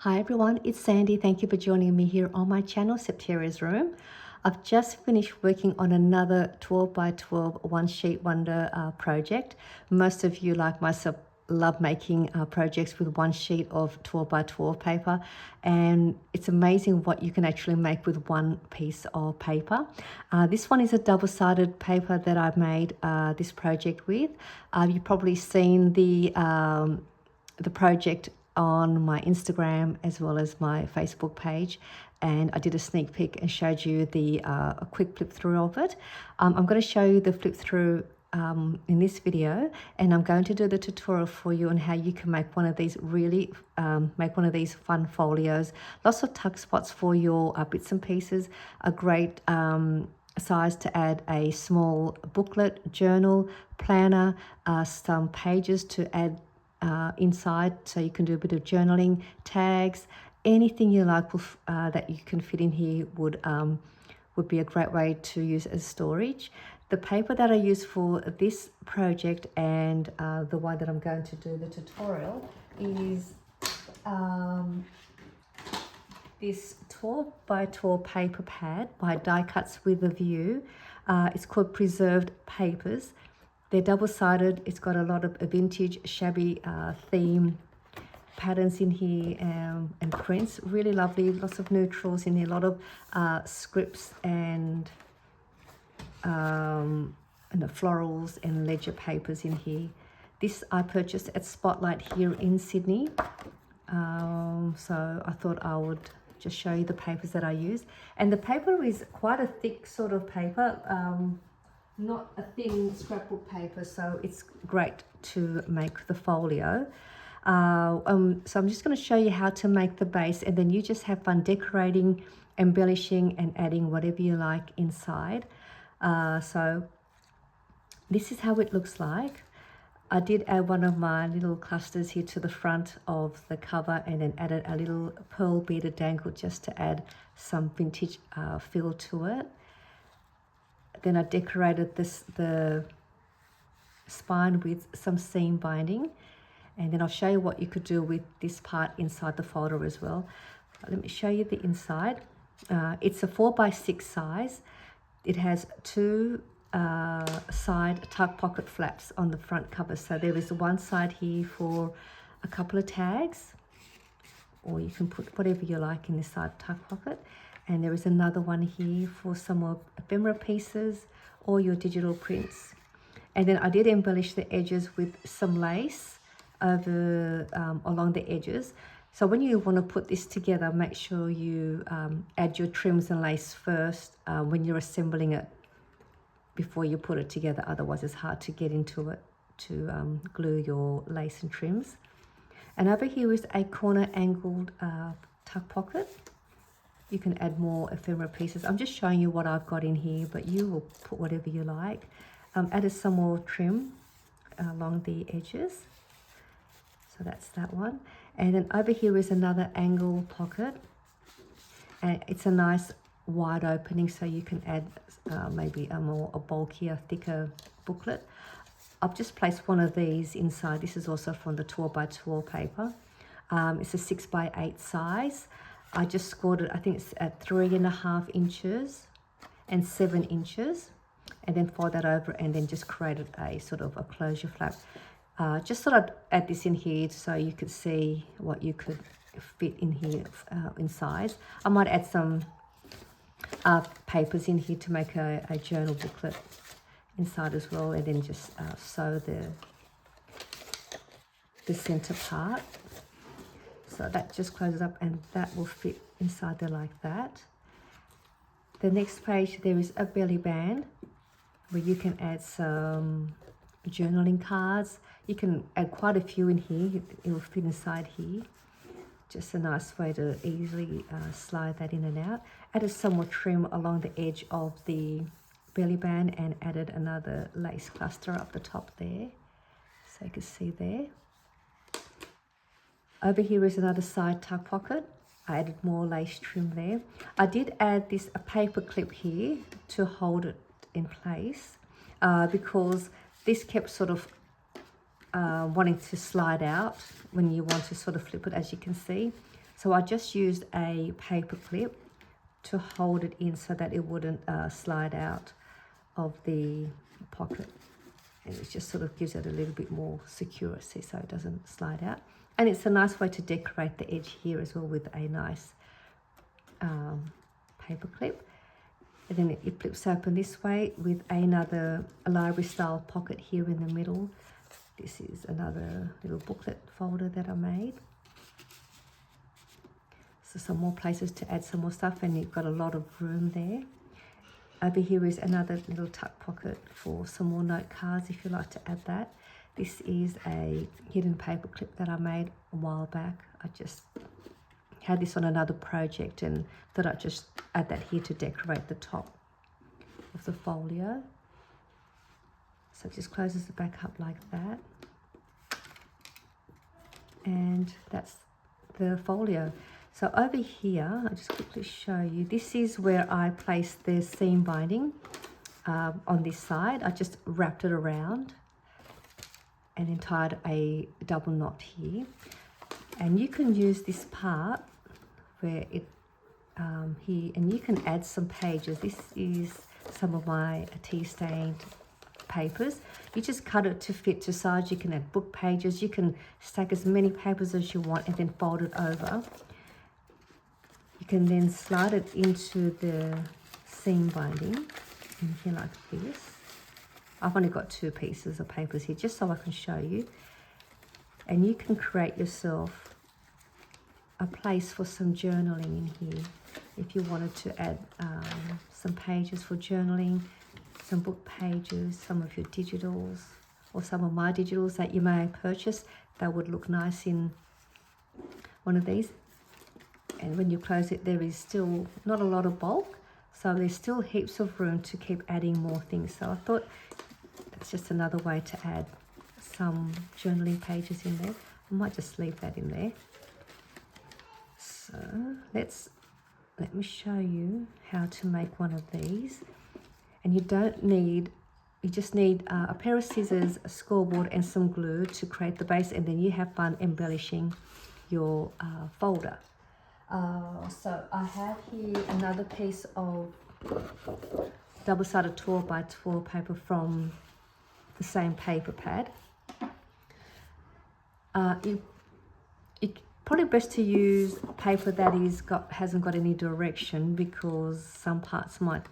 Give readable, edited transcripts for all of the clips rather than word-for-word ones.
Hi everyone, it's Sandy. Thank you for joining me here on my channel, Septeria's Room. I've just finished working on another 12 by 12 one sheet wonder project. Most of you, like myself, love making projects with one sheet of 12 by 12 paper, and it's amazing what you can actually make with one piece of paper. This one is a double-sided paper that I've made this project with. You've probably seen the project on my Instagram as well as my Facebook page, and I did a sneak peek and showed you the a quick flip through of it. I'm going to show you the flip through in this video, and I'm going to do the tutorial for you on how you can make one of these fun folios. Lots of tuck spots for your bits and pieces. A great size to add a small booklet, journal, planner, some pages to add inside, so you can do a bit of journaling, tags, anything you like that you can fit in here would be a great way to use as storage. The paper that I use for this project and the one that I'm going to do the tutorial is this 12 by 12 paper pad by Die Cuts with a View. It's called Preserved Papers. They're double-sided. It's got a lot of vintage shabby theme patterns in here and prints. Really lovely. Lots of neutrals in here. A lot of scripts and the florals and ledger papers in here. This I purchased at Spotlight here in Sydney. So I thought I would just show you the papers that I use. And the paper is quite a thick sort of paper. Not a thin scrapbook paper, so it's great to make the folio. So I'm just going to show you how to make the base, and then you just have fun decorating, embellishing and adding whatever you like inside. So this is how it looks like. I did add one of my little clusters here to the front of the cover, and then added a little pearl beaded dangle just to add some vintage feel to it. Then I decorated the spine with some seam binding, and then I'll show you what you could do with this part inside the folder as well. Let me show you the inside. It's a 4 by 6 size. It has two side tuck pocket flaps on the front cover. So there is one side here for a couple of tags, or you can put whatever you like in this side tuck pocket. And there is another one here for some more ephemera pieces or your digital prints. And then I did embellish the edges with some lace over along the edges. So when you want to put this together, make sure you add your trims and lace first when you're assembling it before you put it together. Otherwise it's hard to get into it to glue your lace and trims. And over here is a corner angled tuck pocket. You can add more ephemera pieces. I'm just showing you what I've got in here, but you will put whatever you like. Added some more trim along the edges. So that's that one. And then over here is another angle pocket. And it's a nice wide opening, so you can add maybe a bulkier, thicker booklet. I've just placed one of these inside. This is also from the 12 by 12 paper. It's a 6 by 8 size. I just scored it, I think it's at 3.5 inches and 7 inches, and then fold that over and then just created a sort of a closure flap. Just thought I'd add this in here so you could see what you could fit in here in size. I might add some papers in here to make a journal booklet inside as well, and then just sew the center part. So that just closes up, and that will fit inside there like that. The next page, there is a belly band where you can add some journaling cards. You can add quite a few in here. It will fit inside here. Just a nice way to easily slide that in and out. Added some more trim along the edge of the belly band, and added another lace cluster up the top there. So you can see there. Over here is another side tuck pocket. I added more lace trim there. I did add a paper clip here to hold it in place because this kept sort of wanting to slide out when you want to sort of flip it, as you can see. So I just used a paper clip to hold it in so that it wouldn't slide out of the pocket. And it just sort of gives it a little bit more security so it doesn't slide out. And it's a nice way to decorate the edge here as well with a nice paper clip. And then it flips open this way with another library style pocket here in the middle. This is another little booklet folder that I made. So some more places to add some more stuff, and you've got a lot of room there. Over here is another little tuck pocket for some more note cards if you like to add that. This is a hidden paper clip that I made a while back. I just had this on another project and thought I'd just add that here to decorate the top of the folio. So it just closes the back up like that. And that's the folio. So over here, I'll just quickly show you. This is where I placed the seam binding on this side. I just wrapped it around and then tied a double knot here. And you can use this part where it here, and you can add some pages. This is some of my tea stained papers. You just cut it to fit to size. You can add book pages. You can stack as many papers as you want and then fold it over. You can then slide it into the seam binding in here like this. I've only got 2 pieces of papers here just so I can show you. And you can create yourself a place for some journaling in here. If you wanted to add some pages for journaling, some book pages, some of your digitals, or some of my digitals that you may purchase, that would look nice in one of these. And when you close it, there is still not a lot of bulk, so there's still heaps of room to keep adding more things. So I thought it's just another way to add some journaling pages in there. I might just leave that in there. So let me show you how to make one of these. And you just need a pair of scissors, a scoreboard and some glue to create the base, and then you have fun embellishing your folder. So I have here another piece of double-sided 12 by 12 paper from the same paper pad. It's probably best to use paper that hasn't got any direction, because some parts might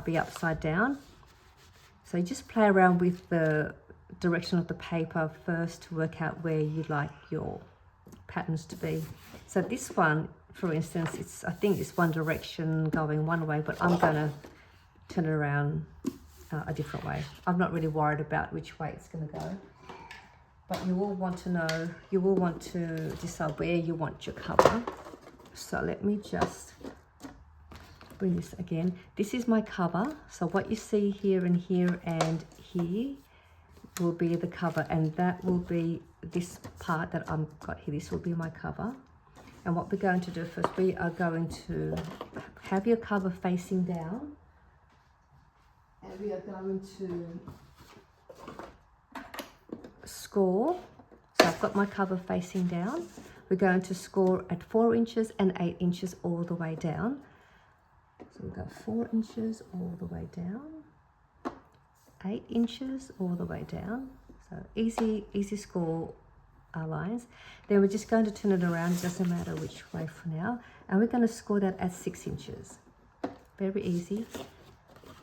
be upside down. So you just play around with the direction of the paper first to work out where you'd like your patterns to be. So this one, for instance, I think it's one direction going one way, but I'm going to turn it around a different way. I'm not really worried about which way it's going to go. But you will want to decide where you want your cover. So let me just bring this again. This is my cover. So what you see here and here and here will be the cover, and that will be this part that I've got here. This will be my cover. And what we're going to do first, we are going to have your cover facing down, and we are going to score. So I've got my cover facing down. We're going to score at 4 inches and 8 inches all the way down. So we've got 4 inches all the way down, 8 inches all the way down. So easy score lines. Then we're just going to turn it around, it doesn't matter which way for now, and we're going to score that at 6 inches. Very easy.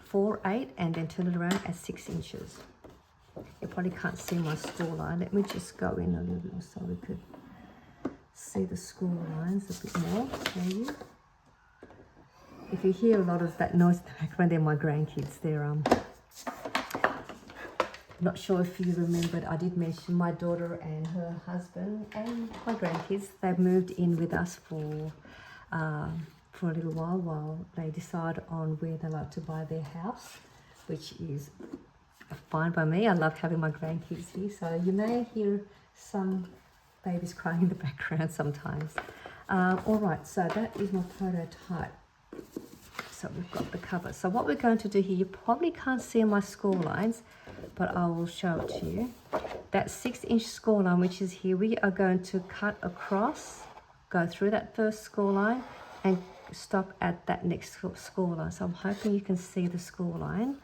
4, 8, and then turn it around at 6 inches. You probably can't see my score line. Let me just go in a little bit more so we could see the score lines a bit more for you. If you hear a lot of that noise in the background, they're my grandkids. They're not sure if you remembered, I did mention my daughter and her husband and my grandkids. They've moved in with us for a little while they decide on where they like to buy their house, which is fine by me. I love having my grandkids here, so you may hear some babies crying in the background sometimes. All right, so that is my prototype. So we've got the cover. So what we're going to do here, you probably can't see my score lines, but I will show it to you. That 6-inch score line, which is here, we are going to cut across, go through that first score line and stop at that next score line. So I'm hoping you can see the score line.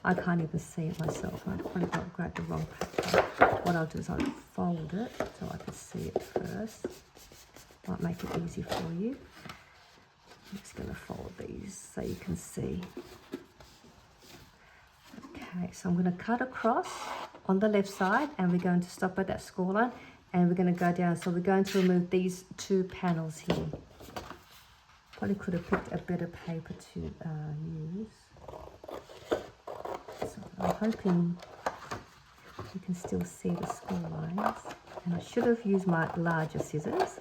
I can't even see it myself. I probably grabbed the wrong paper. What I'll do is I'll fold it so I can see it first. Might make it easy for you. I'm just going to fold these so you can see. Okay, so I'm going to cut across on the left side and we're going to stop at that score line and we're going to go down. So we're going to remove these 2 panels here. Probably could have picked a better paper to use. So I'm hoping you can still see the score lines. And I should have used my larger scissors.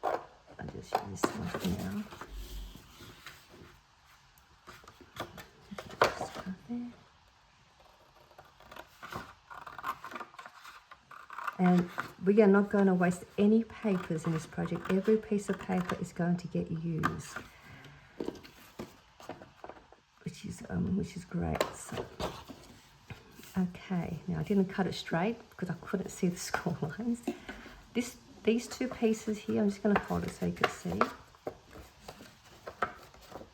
I just use this one for now. Just go there. And we are not going to waste any papers in this project. Every piece of paper is going to get used, which is great. So, okay, now I didn't cut it straight because I couldn't see the score lines. These 2 pieces here, I'm just going to fold it so you can see.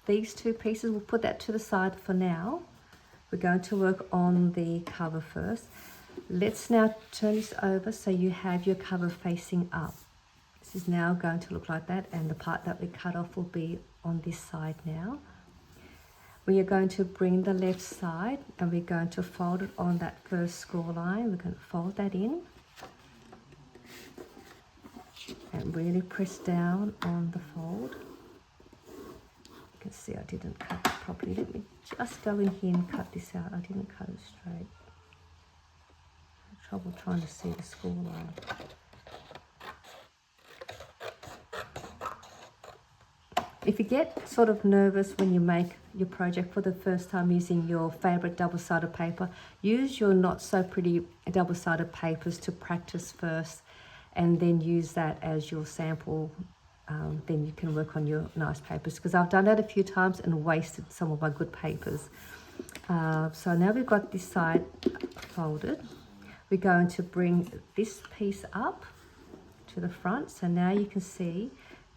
These 2 pieces, we'll put that to the side for now. We're going to work on the cover first. Let's now turn this over so you have your cover facing up. This is now going to look like that, and the part that we cut off will be on this side now. We are going to bring the left side and we're going to fold it on that first score line. We're going to fold that in and really press down on the fold. You can see I didn't cut it properly. Let me just go in here and cut this out. I didn't cut it straight. Trouble trying to see the score line. If you get sort of nervous when you make your project for the first time using your favorite double-sided paper, use your not so pretty double-sided papers to practice first and then use that as your sample. Then you can work on your nice papers, because I've done that a few times and wasted some of my good papers. So now we've got this side folded. We're going to bring this piece up to the front. So now you can see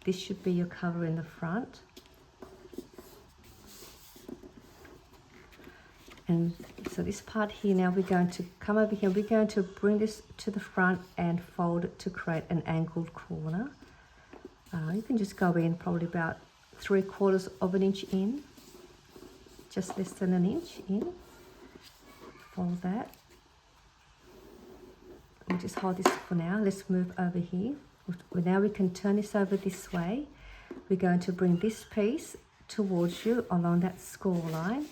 this should be your cover in the front. And so this part here, now we're going to come over here. We're going to bring this to the front and fold it to create an angled corner. You can just go in probably about 3/4 of an inch in, just less than an inch in. Fold that. We'll just hold this for now. Let's move over here. Now we can turn this over this way. We're going to bring this piece towards you along that score line.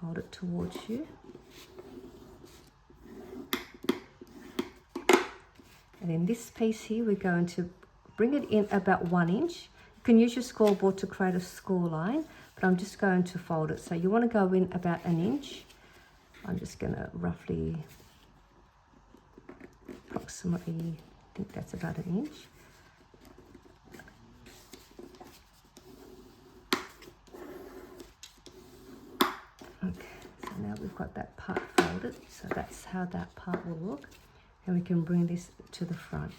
Fold it towards you. And then this piece here, we're going to bring it in about 1 inch. You can use your scoreboard to create a score line, but I'm just going to fold it. So you want to go in about 1 inch. I'm just going to roughly, approximately, I think that's about 1 inch. Okay, so now we've got that part folded. So that's how that part will look. And we can bring this to the front.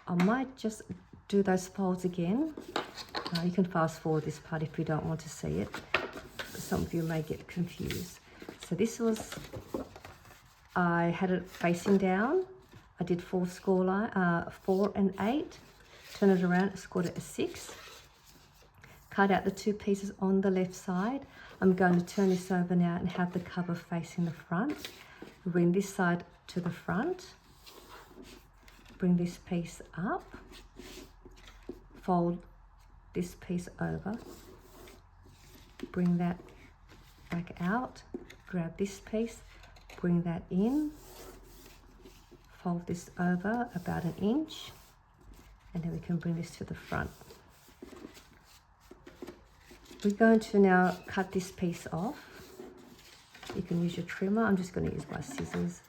I might just do those folds again. You can fast forward this part if you don't want to see it. Some of you may get confused. So this was, I had it facing down. I did 4 score line, 4 and 8. Turn it around, scored it a 6. Cut out the 2 pieces on the left side. I'm going to turn this over now and have the cover facing the front. Bring this side to the front. Bring this piece up. Fold this piece over. Bring that back out. Grab this piece. Bring that in. Fold this over about 1 inch. And then we can bring this to the front. We're going to now cut this piece off. You can use your trimmer. I'm just going to use my scissors.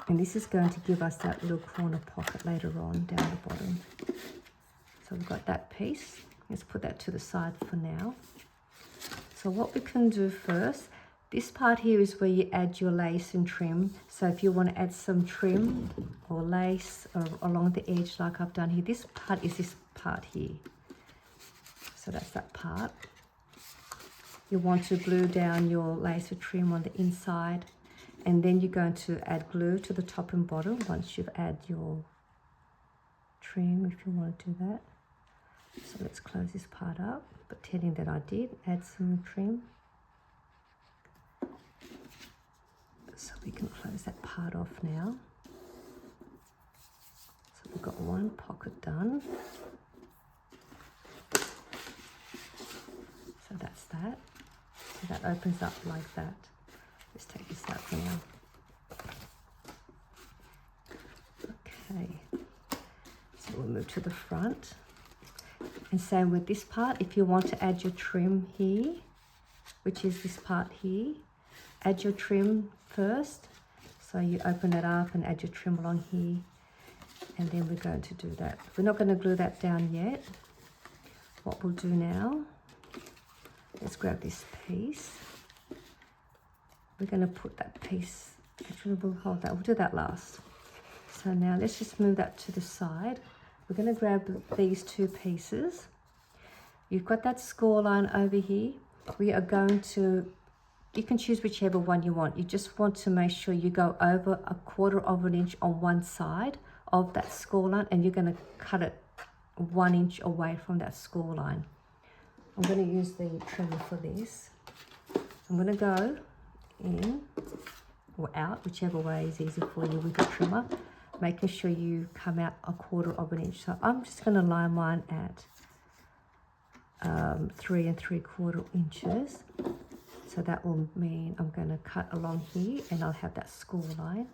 And this is going to give us that little corner pocket later on down the bottom. So we've got that piece. Let's put that to the side for now. So what we can do first, this part here is where you add your lace and trim. So if you want to add some trim or lace or along the edge like I've done here, this part is this part here. So that's that part. You want to glue down your lace or trim on the inside, and then you're going to add glue to the top and bottom once you've added your trim, if you want to do that. So let's close this part up, pretending that I did add some trim. So we can close that part off now. So we've got one pocket done. So that's that. So that opens up like that. Let's take this out for now. Okay. So we'll move to the front. And same with this part. If you want to add your trim here, which is this part here, add your trim first. So you open it up and add your trim along here. And then we're going to do that. We're not going to glue that down yet. What we'll do now, let's grab this piece. We're going to put that piece, actually we'll hold that, we'll do that last. So now let's just move that to the side. We're going to grab these two pieces. You've got that score line over here. We are going to, you can choose whichever one you want. You just want to make sure you go over 1/4 of an inch on one side of that score line, and you're going to cut it 1 inch away from that score line. I'm going to use the trimmer for this. I'm going to go in or out, whichever way is easy for you with the trimmer, making sure you come out 1/4 of an inch. So I'm just going to line mine at 3 3/4 inches. So that will mean I'm going to cut along here and I'll have that score line.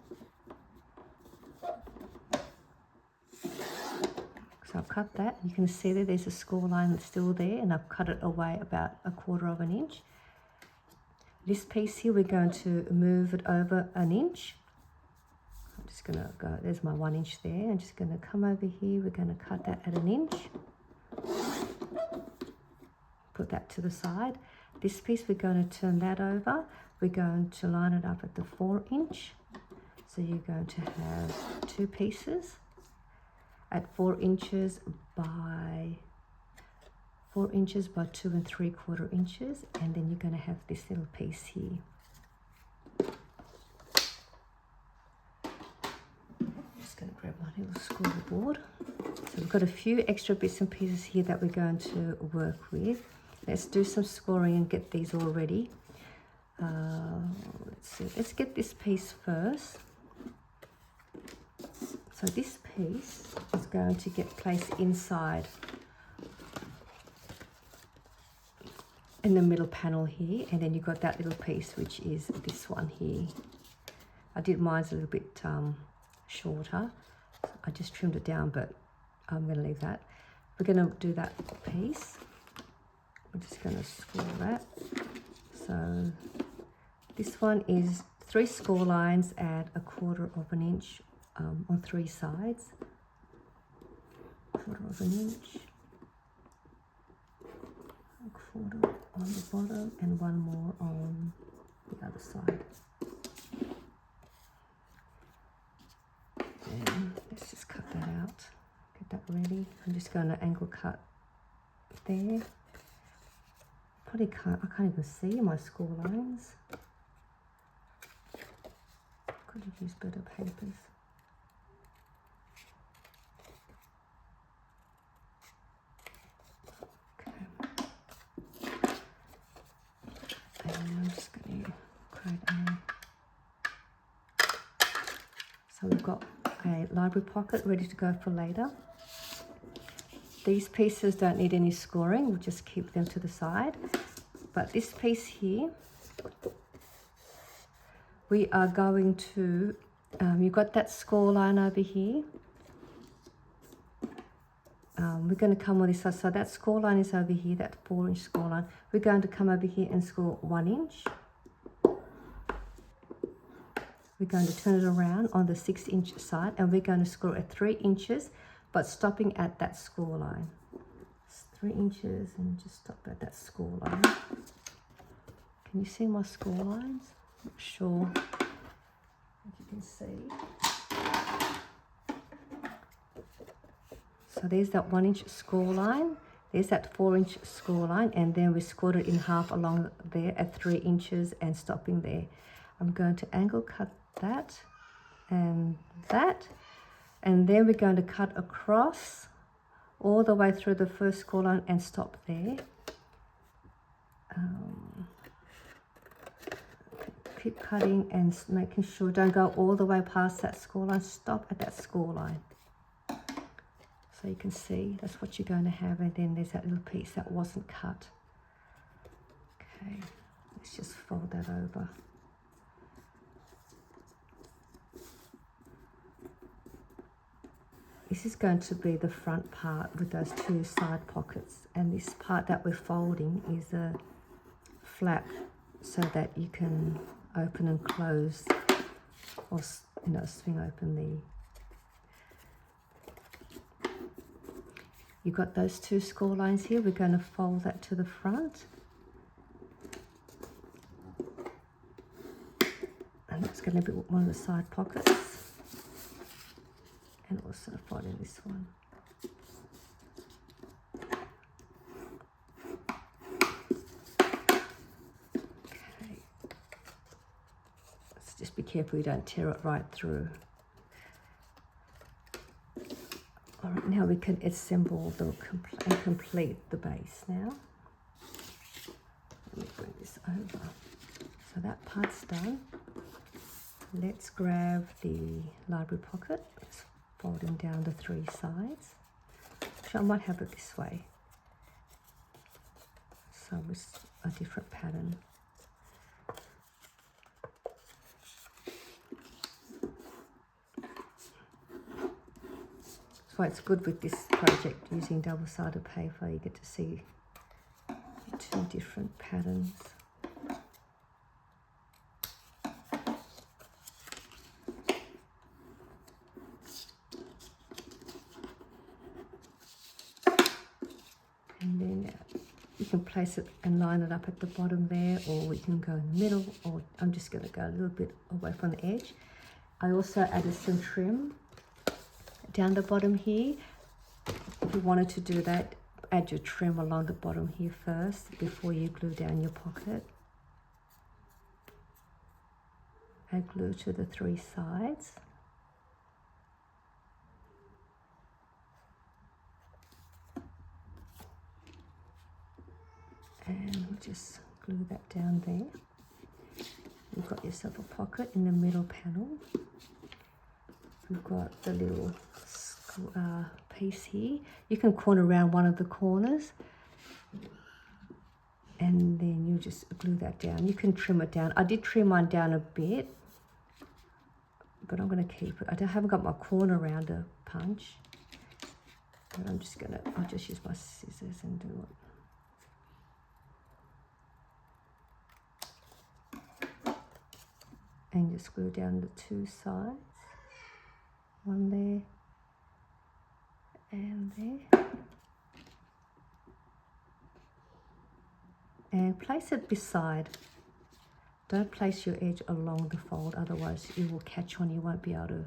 So I've cut that. You can see that there's a score line that's still there, and I've cut it away about 1/4 of an inch. This piece here, we're going to move it over 1 inch. I'm just going to go, there's my 1 inch there. I'm just going to come over here. We're going to cut that at 1 inch. Put that to the side. This piece, we're going to turn that over. We're going to line it up at the 4 inch. So you're going to have two pieces at 4 inches by 2 3/4 inches, and then you're going to have this little piece here. Just going to grab my little scoreboard. So we've got a few extra bits and pieces here that we're going to work with. Let's do some scoring and get these all ready. Let's see. Let's get this piece first. So this piece is going to get placed inside in the middle panel here, and then you've got that little piece, which is this one here. I did mine's a little bit shorter. I just trimmed it down, but I'm going to leave that. We're going to do that piece. I'm just going to score that. So this one is 3 score lines at 1/4 of an inch on 3 sides. 1/4 of an inch. 1/4 on the bottom, and one more on the other side. And let's just cut that out. Get that ready. I'm just going to angle cut there. Probably can't, I can't even see my score lines. Could have used better papers. Okay. And I'm just going to create a... So we've got a library pocket ready to go for later. These pieces don't need any scoring, we'll just keep them to the side. But this piece here, we are going to, you've got that score line over here. We're going to come on this side, so that score line is over here, that 4 inch score line. We're going to come over here and score 1 inch. We're going to turn it around on the 6 inch side, and we're going to score at 3 inches, but stopping at that score line. 3 inches and just stop at that score line. Can you see my score lines? Not sure if you can see. So there's that 1 inch score line. There's that 4 inch score line, and then we scored it in half along there at 3 inches and stopping there. I'm going to angle cut that, and then we're going to cut across all the way through the first score line and stop there. Keep cutting and making sure don't go all the way past that score line. Stop at that score line. So you can see that's what you're going to have, and then there's that little piece that wasn't cut. Okay, let's just fold that over. This is going to be the front part with those 2 side pockets, and this part that we're folding is a flap so that you can open and close, or swing open the. You've got those 2 score lines here. We're going to fold that to the front, and that's going to be one of the side pockets, and also fold in this one. Okay, let's just be careful you don't tear it right through. All right, now we can assemble and complete the base now. Let me bring this over. So that part's done. Let's grab the library pocket. Let's fold them down the 3 sides. Actually, I might have it this way. So with a different pattern. That's why it's good with this project using double-sided paper. You get to see 2 different patterns. And then you can place it and line it up at the bottom there, or we can go in the middle, or I'm just going to go a little bit away from the edge. I also added some trim down the bottom here. If you wanted to do that, add your trim along the bottom here first before you glue down your pocket. Add glue to the 3 sides. And we'll just glue that down there. You've got yourself a pocket in the middle panel. We've got the little piece here. You can corner around one of the corners, and then you just glue that down. You can trim it down. I did trim mine down a bit, but I'm going to keep it. I haven't got my corner rounder punch, but I'll just use my scissors and do it. And just glue down the 2 sides. One there and there, and place it beside. Don't place your edge along the fold, otherwise it will catch on. You won't be able to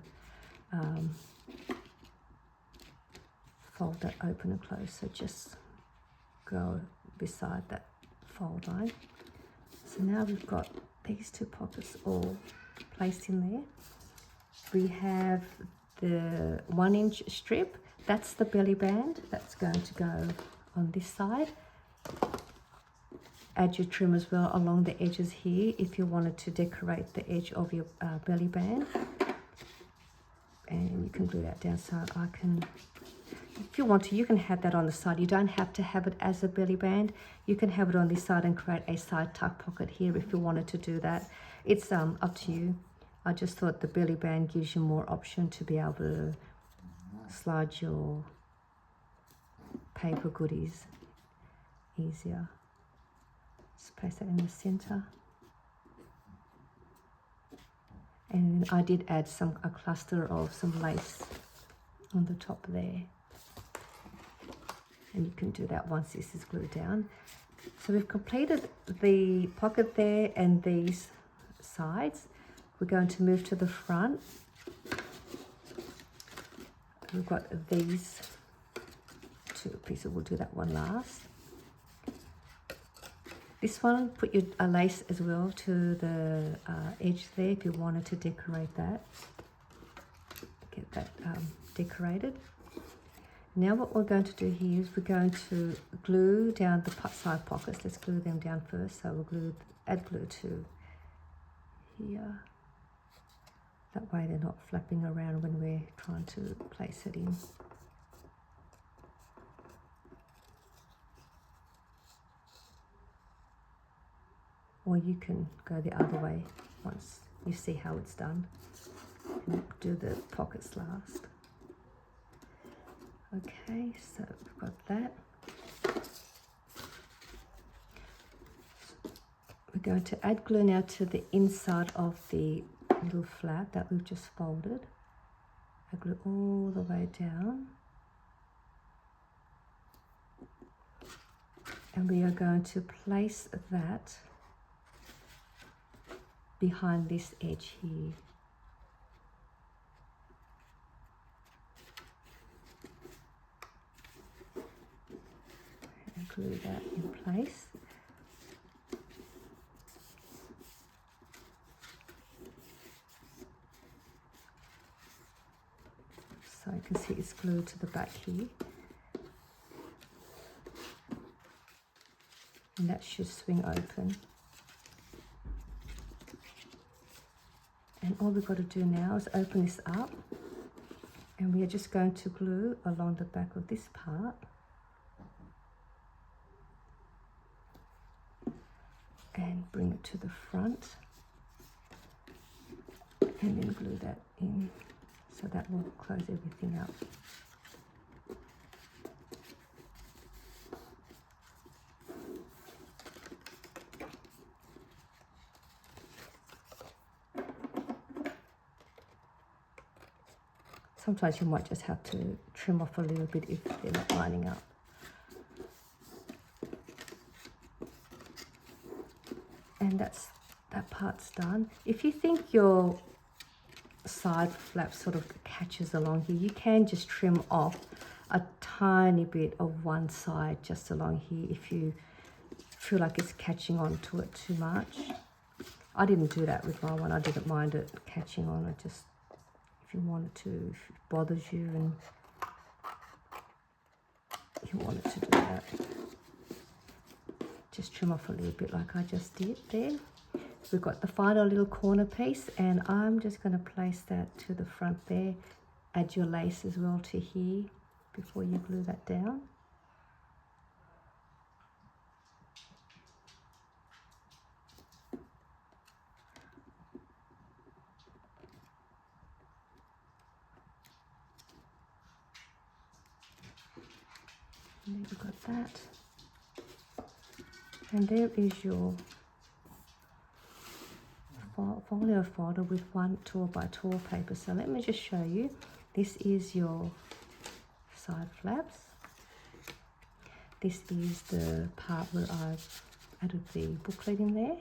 fold that open and close. So just go beside that fold line. So now we've got these 2 pockets all placed in there. We have the 1 inch strip. That's the belly band. That's going to go on this side. Add your trim as well along the edges here if you wanted to decorate the edge of your belly band. And you can glue that down. So I can, if you want to, you can have that on the side. You don't have to have it as a belly band. You can have it on this side and create a side tuck pocket here if you wanted to do that. It's up to you. I just thought the belly band gives you more option to be able to slide your paper goodies easier. Just place that in the center. And I did add a cluster of some lace on the top there. And you can do that once this is glued down. So we've completed the pocket there and these sides. We're going to move to the front. We've got these two pieces. We'll do that one last. This one, put your lace as well to the edge there if you wanted to decorate that. Get that decorated. Now what we're going to do here is we're going to glue down the side pockets. Let's glue them down first. So we'll add glue to here. That way they're not flapping around when we're trying to place it in. Or you can go the other way once you see how it's done. And do the pockets last. Okay, so we've got that. We're going to add glue now to the inside of the little flap that we've just folded. Add glue all the way down. And we are going to place that behind this edge here. And glue that in place. So you can see it's glued to the back here. And that should swing open. And all we've got to do now is open this up, and we are just going to glue along the back of this part. And bring it to the front. And then glue that in. So that will close everything up. Sometimes you might just have to trim off a little bit if they're not lining up. And that part's done. If you think your side flap sort of catches along here, you can just trim off a tiny bit of one side just along here if you feel like it's catching on to it too much. I didn't do that with my one. I didn't mind it catching on. I just, if you wanted to, if it bothers you and you wanted to do that, just trim off a little bit like I just did there. We've got the final little corner piece, and I'm just going to place that to the front there. Add your lace as well to here before you glue that down. And there you've got that. And there is your folio folder with 1 2x2 paper. So let me just show you. This is your side flaps. This is the part where I've added the booklet in there.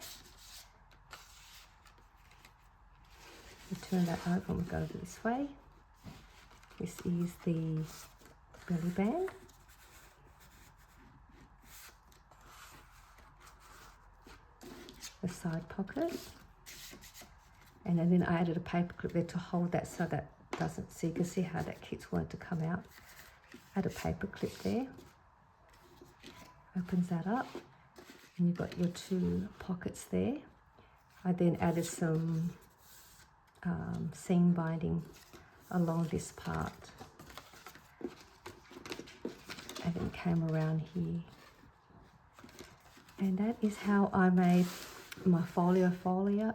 We turn that over and we go this way. This is the belly band. The side pocket. And then I added a paper clip there to hold that so that doesn't see. You can see how that kit's wanted to come out. Add a paper clip there. Opens that up. And you've got your 2 pockets there. I then added some seam binding along this part. And then came around here. And that is how I made my folio folder,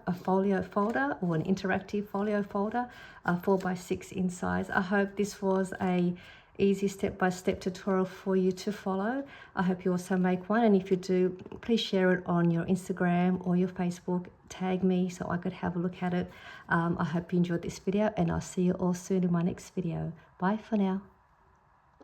or an interactive folio folder, 4x6 in size. I hope this was a easy step-by-step tutorial for you to follow. I hope you also make one, and if you do, please share it on your Instagram or your Facebook. Tag me so I could have a look at it. I hope you enjoyed this video, and I'll see you all soon in my next video. Bye for now.